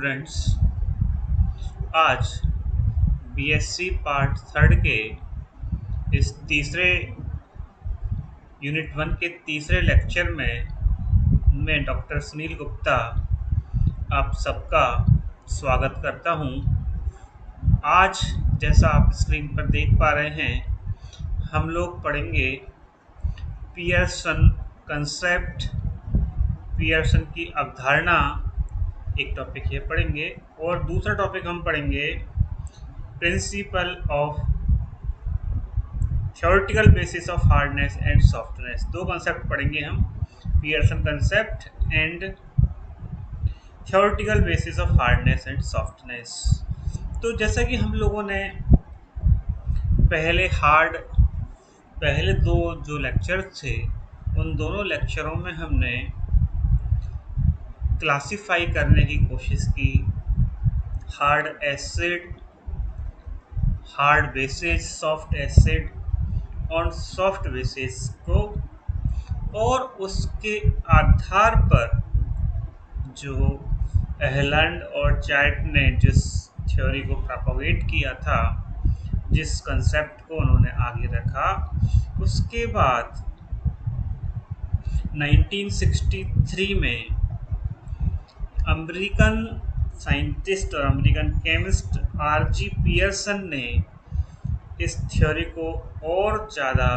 Students, आज BSc part third के इस तीसरे यूनिट वन के तीसरे लेक्चर में मैं डॉक्टर सुनील गुप्ता आप सबका स्वागत करता हूं। आज जैसा आप स्क्रीन पर देख पा रहे हैं, हम लोग पढ़ेंगे पियर्सन कंसेप्ट, पियर्सन की अवधारणा। एक टॉपिक ये पढ़ेंगे और दूसरा टॉपिक हम पढ़ेंगे principle of theoretical basis of hardness and softness. दो कंसेप्ट पढ़ेंगे हम, Pearson concept and theoretical basis of hardness and softness. तो जैसा कि हम लोगों ने पहले पहले दो जो लेक्चर थे, उन दोनों लेक्चरों में हमने क्लासिफाई करने की कोशिश की hard acid, hard basis, soft acid और सॉफ्ट बेसिस को, और उसके आधार पर जो एहलैंड और चार्ट ने जिस थ्योरी को प्रोपोगेट किया था, जिस कंसेप्ट को उन्होंने आगे रखा, उसके बाद 1963 में अमेरिकन साइंटिस्ट और अमेरिकन केमिस्ट आर.जी. पियर्सन ने इस थ्योरी को और ज़्यादा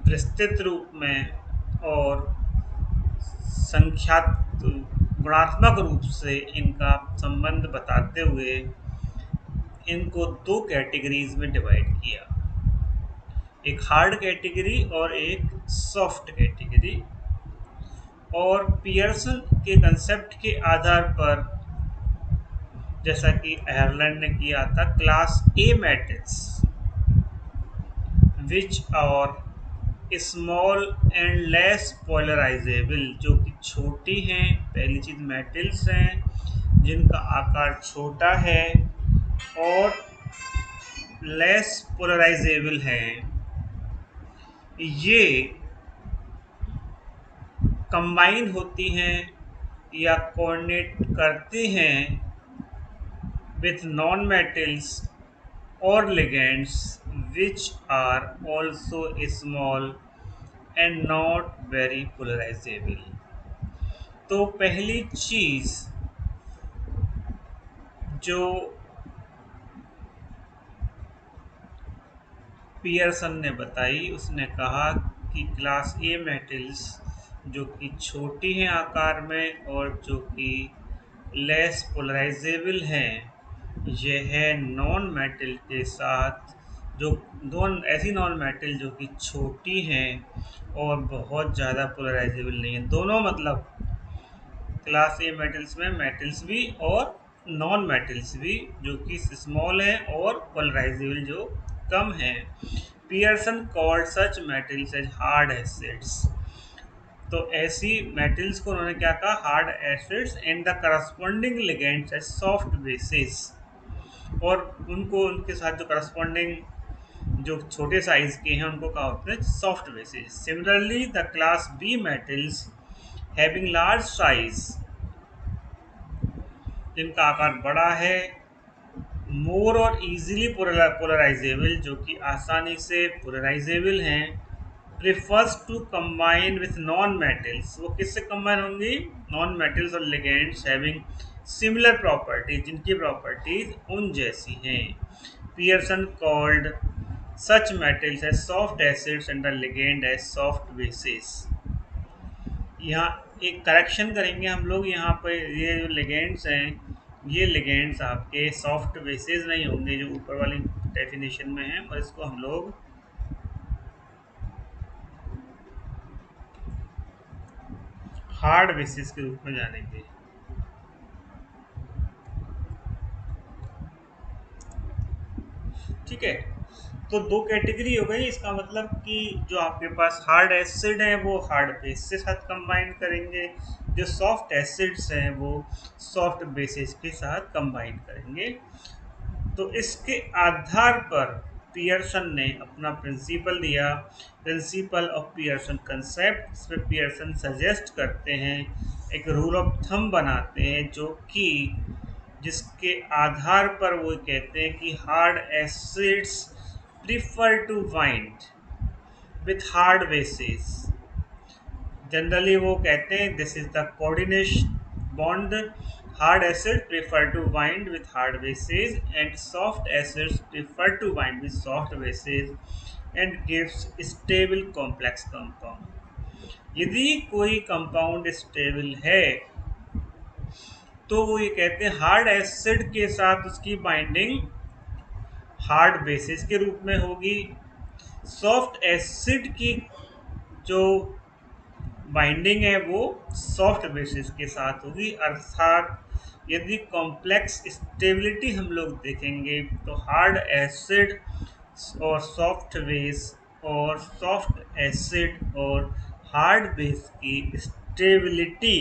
विस्तृत रूप में और गुणात्मक रूप से इनका संबंध बताते हुए इनको दो कैटेगरीज में डिवाइड किया, एक हार्ड कैटेगरी और एक सॉफ्ट कैटेगरी। और पियर्सन के कंसेप्ट के आधार पर, जैसा कि आयरलैंड ने किया था, क्लास ए मेटल्स विच और स्मॉल एंड लेस पोलराइजेबल, जो कि छोटी हैं। पहली चीज मेटल्स हैं जिनका आकार छोटा है और लेस पोलराइजेबल हैं। ये कंबाइन होती हैं या कोऑर्डिनेट करते हैं with non-metals or ligands which are also small and not very polarizable। तो पहली चीज जो पियर्सन ने बताई, उसने कहा कि क्लास ए मेटल्स जो कि छोटी हैं आकार में और जो कि लेस पोलराइजेबल हैं, यह है नॉन मेटल के साथ, जो दोनों ऐसी नॉन मेटल जो कि छोटी हैं और बहुत ज़्यादा पोलराइजेबल नहीं है। दोनों मतलब क्लास ए मेटल्स में मेटल्स भी और नॉन मेटल्स भी, जो कि स्मॉल हैं और पोलराइजेबल जो कम हैं। Pearson called such metals as hard acids. तो ऐसी मेटल्स को उन्होंने क्या कहा, hard acids, and the corresponding ligands as soft bases. और उनको उनके साथ जो करस्पॉन्डिंग जो छोटे साइज के हैं उनको कहा होता है soft bases. Similarly the class B metals having large size, जिनका आकार बड़ा है, मोर और इजीली पोलराइजेबल, जो कि आसानी से पोलराइजेबल हैं, prefers to combine with non metals. वो किससे कंबाइन होंगी, नॉन मेटल्स और लिगेंड्स हैविंग सिमिलर प्रॉपर्टीज, जिनकी प्रॉपर्टीज उन जैसी हैं। Pearson called such metals as soft acids and the ligand as soft bases. यहाँ एक करेक्शन करेंगे हम लोग, यहाँ पर ये जो लिगेंड्स हैं, ये लिगेंड्स आपके सॉफ्ट बेसिस नहीं होंगे जो ऊपर वाली डेफिनेशन में है, और इसको हम लोग हार्ड बेसिस के रूप में जानेंगे। ठीक है, तो दो कैटेगरी हो गई। इसका मतलब कि जो आपके पास हार्ड एसिड है वो हार्ड बेस के साथ कंबाइन करेंगे, जो सॉफ्ट एसिड्स हैं वो सॉफ्ट बेसिस के साथ कंबाइन करेंगे। तो इसके आधार पर पियर्सन ने अपना प्रिंसिपल दिया, प्रिंसिपल ऑफ पियर्सन कंसेप्ट। इसमें पियर्सन सजेस्ट करते हैं एक रूल ऑफ थंब बनाते हैं, जो कि जिसके आधार पर वो कहते हैं कि hard acids prefer to bind with hard bases. Generally वो कहते हैं this is the coordination bond. Hard acid prefer to bind with hard bases and soft acids prefer to bind with soft bases and gives stable complex compound. यदि कोई compound stable है तो वो ये कहते हैं हार्ड एसिड के साथ उसकी बाइंडिंग हार्ड बेसिस के रूप में होगी। सॉफ्ट एसिड की जो बाइंडिंग है वो सॉफ्ट बेसिस के साथ होगी। अर्थात यदि कॉम्प्लेक्स स्टेबिलिटी हम लोग देखेंगे तो हार्ड एसिड और सॉफ्ट बेस और सॉफ्ट एसिड और हार्ड बेस की stability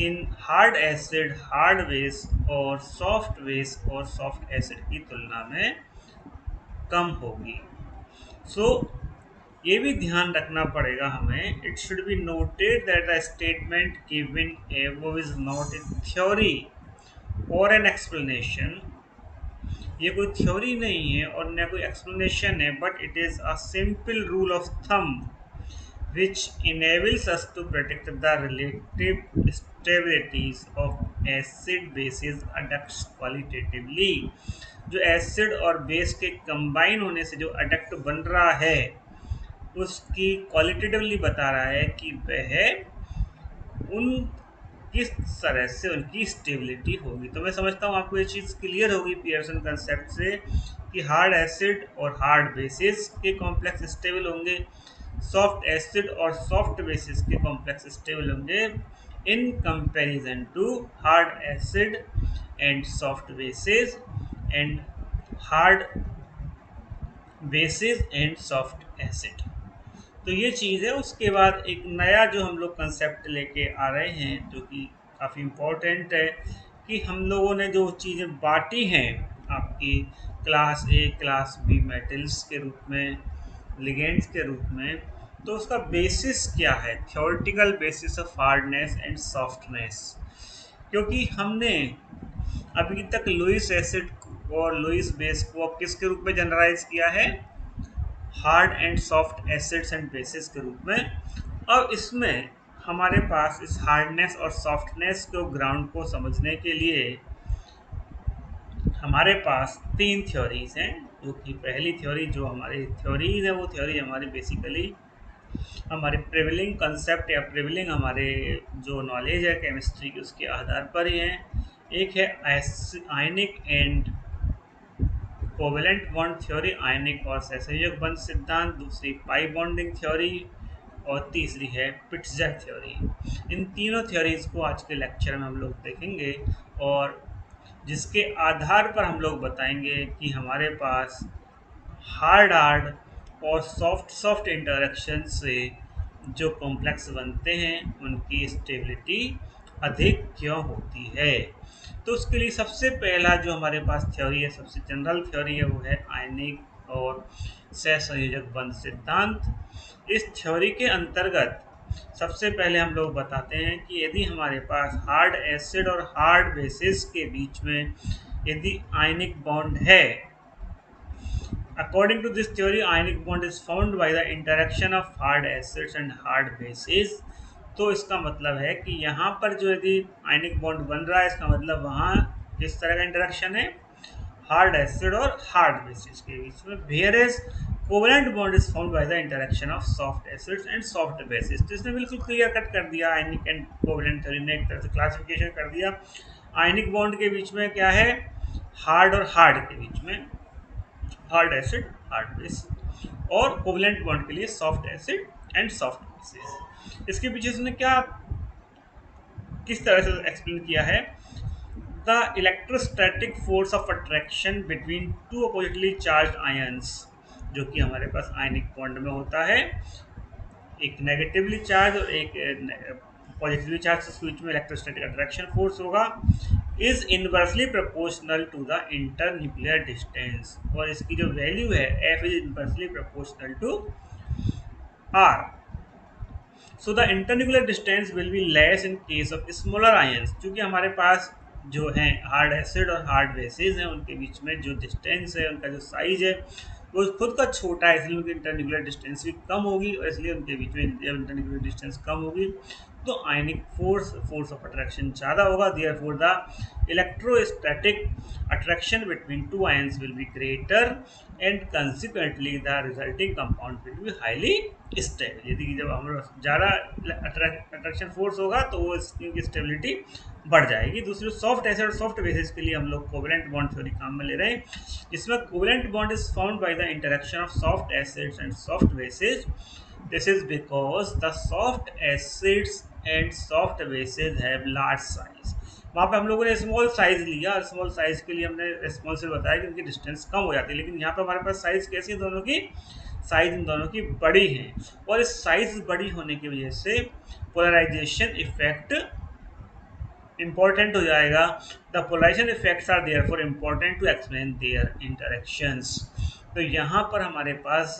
in hard acid hard base और सॉफ्ट एसिड की तुलना में कम होगी। सो ये भी ध्यान रखना पड़ेगा हमें। It should be noted that the statement given above is not a theory और एन एक्सप्लेनेशन। ये कोई थ्योरी नहीं है और न कोई एक्सप्लेनेशन है, but it is a simple rule of thumb which enables us to predict the relative stabilities of acid bases adducts qualitatively। जो एसिड और बेस के कंबाइन होने से जो अडक्ट बन रहा है उसकी क्वालिटेटिवली बता रहा है कि वह उन किस तरह से उनकी स्टेबिलिटी होगी। तो मैं समझता हूँ आपको ये चीज़ क्लियर होगी पियर्सन कंसेप्ट से कि हार्ड एसिड और हार्ड बेसिस के कॉम्प्लेक्स स्टेबल होंगे, सॉफ्ट एसिड और सॉफ्ट बेसिस के कॉम्प्लेक्स स्टेबल होंगे in comparison to hard acid and soft bases and hard bases and soft acid. तो ये चीज़ है। उसके बाद एक नया जो हम लोग कंसेप्ट लेके आ रहे हैं जो कि काफ़ी इम्पोर्टेंट है, कि हम लोगों ने जो चीज़ें बांटी हैं आपकी class A class B metals के रूप में, लिगेंड्स के रूप में, तो उसका बेसिस क्या है, theoretical basis of hardness and softness. क्योंकि हमने अभी तक लुइस एसिड और लुइस बेस को अब किसके रूप में जनरलाइज किया है, hard and soft acids and bases के रूप में। अब इसमें हमारे पास इस हार्डनेस और सॉफ्टनेस को ग्राउंड को समझने के लिए हमारे पास तीन थ्योरीज हैं। जो कि पहली थ्योरी जो हमारी थ्योरीज है वो थ्योरी हमारी बेसिकली हमारे प्रिविलिंग कंसेप्ट या प्रिविलिंग हमारे जो नॉलेज है केमिस्ट्री की उसके आधार पर ही है। एक है आयनिक एंड कोवेलेंट बॉन्ड थ्योरी, आयनिक और सहसंयोजक बंध सिद्धांत, दूसरी पाई बॉन्डिंग थ्योरी और तीसरी है पिट्सजर थ्योरी। इन तीनों थ्योरीज को आज के लेक्चर में हम लोग देखेंगे और जिसके आधार पर हम लोग बताएंगे कि हमारे पास हार्ड हार्ड और सॉफ्ट सॉफ्ट इंटरेक्शन से जो कॉम्प्लेक्स बनते हैं उनकी स्टेबिलिटी अधिक क्यों होती है। तो उसके लिए सबसे पहला जो हमारे पास थ्योरी है, सबसे जनरल थ्योरी है, वो है आयनिक और सहसंयोजक बंध सिद्धांत। इस थ्योरी के अंतर्गत सबसे पहले हम लोग बताते हैं कि यदि हमारे पास हार्ड एसिड और हार्ड बेसिस के बीच में यदि आयनिक बॉन्ड है, according to this theory ionic bond is formed by the interaction of hard acids and hard bases। तो इसका मतलब है कि यहाँ पर जो यदि आयनिक बॉन्ड बन रहा है इसका मतलब वहाँ किस तरह का इंटरेक्शन है, हार्ड एसिड और हार्ड बेसिस के बीच में। Whereas covalent bond is found by the interaction of soft acids and soft basis. तो इसने बिल्कुल क्लियर कट कर दिया आयनिक एंड कोवेलेंट थ्योरी ने, एक तरह से क्लासिफिकेशन कर दिया। आयनिक बॉन्ड के बीच में क्या है, हार्ड और हार्ड के बीच में हार्ड एसिड हार्ड बेस, और कोवेलेंट बॉन्ड के लिए soft acid and soft basis. इसके पीछे उसने क्या किस तरह से एक्सप्लेन किया है, the electrostatic force of attraction between two oppositely charge ions, जो कि हमारे पास आयनिक बॉन्ड में होता है, एक नेगेटिवली चार्ज और एक पॉजिटिवली चार्ज के बीच में इलेक्ट्रोस्टैटिक अट्रैक्शन फोर्स होगा, is inversely proportional to the inter nuclear distance. और इसकी जो वैल्यू है F is inversely proportional to R. So the internuclear distance will be less in case of smaller ions, क्योंकि हमारे पास जो है हार्ड एसिड और हार्ड बेसिस हैं उनके बीच में जो डिस्टेंस है, उनका जो साइज है वो खुद का छोटा है, इसलिए उनकी इंटरन्यूक्लियर डिस्टेंस भी कम होगी, और इसलिए उनके बीच में जब इंटरन्यूक्लियर डिस्टेंस कम होगी तो आयनिक फोर्स फोर्स ऑफ अट्रैक्शन ज़्यादा होगा, therefore the electrostatic attraction between two ions will be greater and consequently the resulting compound will be highly stable. यदि जब हम ज़्यादा अट्रैक्शन फोर्स होगा तो वो इसकी स्टेबिलिटी बढ़ जाएगी। दूसरी सॉफ्ट एसिड और सॉफ्ट बेसिस के लिए हम लोग कोवेलेंट बॉन्ड थ्योरी काम में ले रहे हैं, जिसमें covalent bond is found by the interaction of soft acids and soft basis. This is because the soft acids and soft basis have large size. वहाँ पे हम लोगों ने स्मॉल साइज लिया, स्मॉल साइज के लिए हमने स्मॉल से बताया कि उनकी डिस्टेंस कम हो जाती है, लेकिन यहाँ पे हमारे पास साइज कैसी है दोनों की, साइज इन दोनों की बड़ी है, और इस साइज बड़ी होने की वजह से पोलराइजेशन इफेक्ट इंपॉर्टेंट हो जाएगा। The polarisation effects are therefore important to explain their interactions. तो यहाँ पर हमारे पास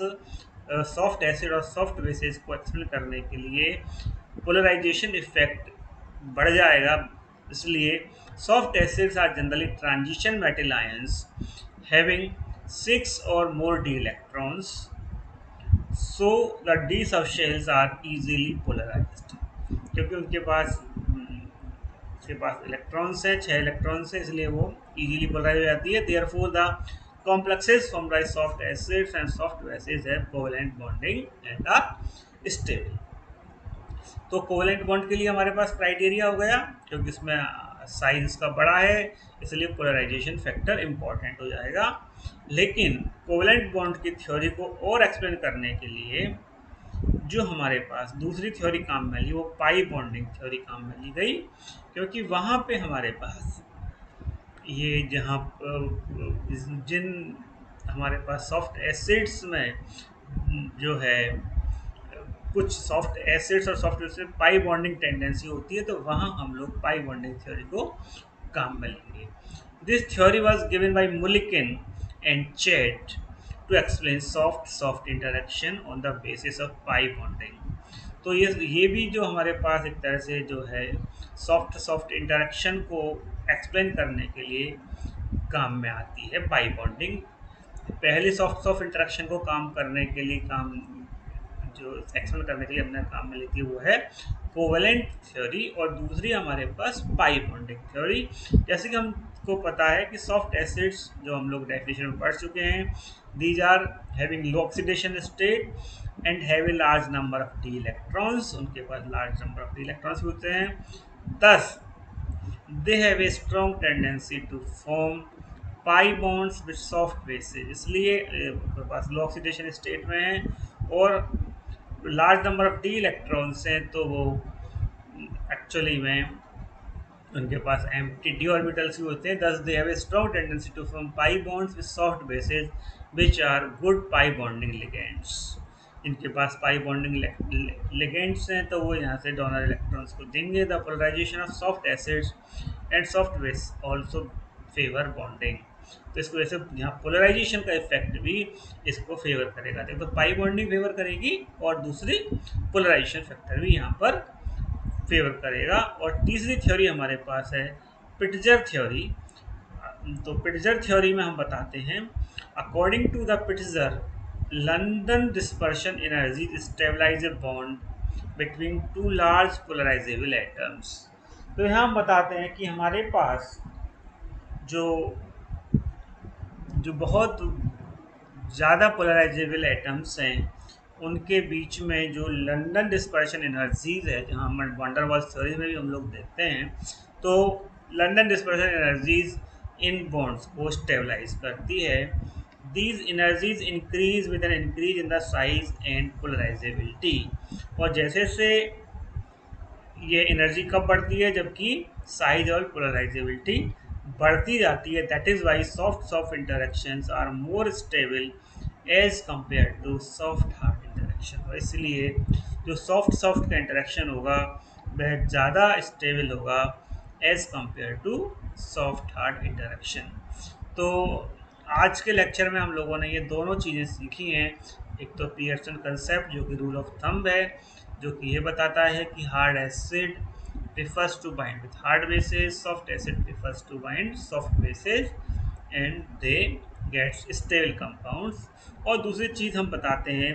सॉफ्ट एसिड और सॉफ्ट बेसिस को एक्सप्लेन करने के लिए पोलराइजेशन इफेक्ट बढ़ जाएगा, इसलिए soft acids are generally transition metal ions having 6 और मोर d electrons, so the d subshells are easily polarized, क्योंकि उसके पास इलेक्ट्रॉन्स है, 6 इलेक्ट्रॉन्स है, इसलिए वो इजीली पोलराइज हो जाती है। Therefore the complexes formed by soft acids and soft bases have covalent bonding and are stable। तो कोवेलेंट बॉन्ड के लिए हमारे पास क्राइटेरिया हो गया, क्योंकि इसमें साइज इसका बड़ा है इसलिए पोलराइजेशन फैक्टर इंपॉर्टेंट हो जाएगा। लेकिन कोवेलेंट बॉन्ड की थ्योरी को और एक्सप्लेन करने के लिए जो हमारे पास दूसरी थ्योरी काम में ली वो पाई बॉन्डिंग थ्योरी काम में ली गई, क्योंकि वहाँ पे हमारे पास ये जहाँ जिन हमारे पास सॉफ्ट एसिड्स में जो है कुछ सॉफ्ट एसिड्स और सॉफ्ट एसिड में पाई बॉन्डिंग टेंडेंसी होती है, तो वहाँ हम लोग पाई बॉन्डिंग थ्योरी को काम में लेंगे। This theory was given by Mulliken and Chatt to explain soft soft interaction on the basis of pi bonding. तो ये भी जो हमारे पास एक तरह से जो है सॉफ्ट सॉफ्ट इंटरेक्शन को एक्सप्लेन करने के लिए काम में आती है पाई बॉन्डिंग। पहली सॉफ्ट सॉफ्ट इंटरेक्शन को काम करने के लिए काम जो एक्सप्लेन करने के लिए हमने काम में ली थी वो है कोवेलेंट थ्योरी, और दूसरी हमारे पास पाई बॉन्डिंग थ्योरी। जैसे कि हमको पता है कि सॉफ्ट एसिड्स जो हम लोग डेफिनेशन में पढ़ चुके हैं, these are having low oxidation state and have a large number of d electrons, उनके पास large number of d electrons होते हैं, दस they have a strong tendency to form pi bonds with soft bases, इसलिए उनके पास लो oxidation state में है और large number of d electrons हैं, तो वो एक्चुअली में उनके पास एम्प्टी डी ऑर्बिटल्स भी होते हैं। Thus they have a strong tendency to form pi bonds with soft bases which are good pi bonding ligands. इनके पास पाई बॉन्डिंग लिगेंड्स हैं तो वो यहाँ से डोनर इलेक्ट्रॉन्स को देंगे। The polarization of soft acids and soft base also favour bonding, तो इसको वैसे यहाँ पोलराइजेशन का इफेक्ट भी इसको फेवर करेगा। तो पाई बॉन्डिंग फेवर करेगी और दूसरी पोलराइजेशन फैक्टर भी यहाँ पर फेवर करेगा। और तीसरी थ्योरी हमारे पास है पिट्जर थ्योरी। तो पिट्जर थ्योरी में हम बताते हैं according to the Pitzer London dispersion energy stabilize a bond between two large polarizable atoms. तो यहाँ हम बताते हैं कि हमारे पास जो जो बहुत ज़्यादा पोलराइजेबल एटम्स हैं उनके बीच में जो लंदन डिस्पर्शन एनर्जीज है, जहाँ हम वंडरवॉल्स थ्योरी में भी हम लोग देखते हैं, तो London dispersion energies in bonds को स्टेबलाइज करती है। These energies increase with an increase in the size and polarisability, और जैसे से ये एनर्जी कब बढ़ती है, जबकि साइज और पोलराइजेबिलिटी बढ़ती जाती है। That is why soft soft interactions are more stable as compare to soft hard interaction. और इसलिए जो सॉफ्ट सॉफ्ट का इंटरेक्शन होगा वह ज़्यादा स्टेबल होगा as compare to soft hard interaction. तो आज के लेक्चर में हम लोगों ने ये दोनों चीज़ें सीखी हैं, एक तो पियर्सन कंसेप्ट जो कि रूल ऑफ थंब है, जो कि ये बताता है कि hard acid prefers to bind with hard bases, soft acid prefers to bind soft bases and they gets stable compounds. और दूसरी चीज़ हम बताते हैं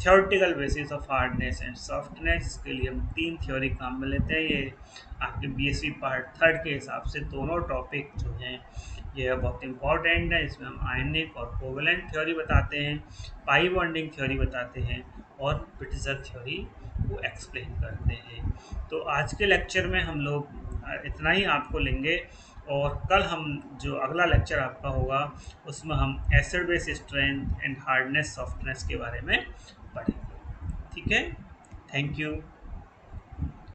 theoretical basis of hardness and softness. इसके लिए हम 3 थ्योरी काम में लेते हैं। ये आपके बीएससी पार्ट थर्ड के हिसाब से दोनों टॉपिक जो हैं ये बहुत इंपॉर्टेंट है। इसमें हम आयनिक और कोवेलेंट थ्योरी बताते हैं, पाई बॉन्डिंग थ्योरी बताते हैं और ब्रिटिशर थ्योरी को एक्सप्लेन करते हैं। तो आज के लेक्चर में हम लोग इतना ही आपको लेंगे, और कल हम जो अगला लेक्चर आपका होगा उसमें हम acid base strength and hardness softness के बारे में पढ़ेंगे। ठीक है, थैंक यू।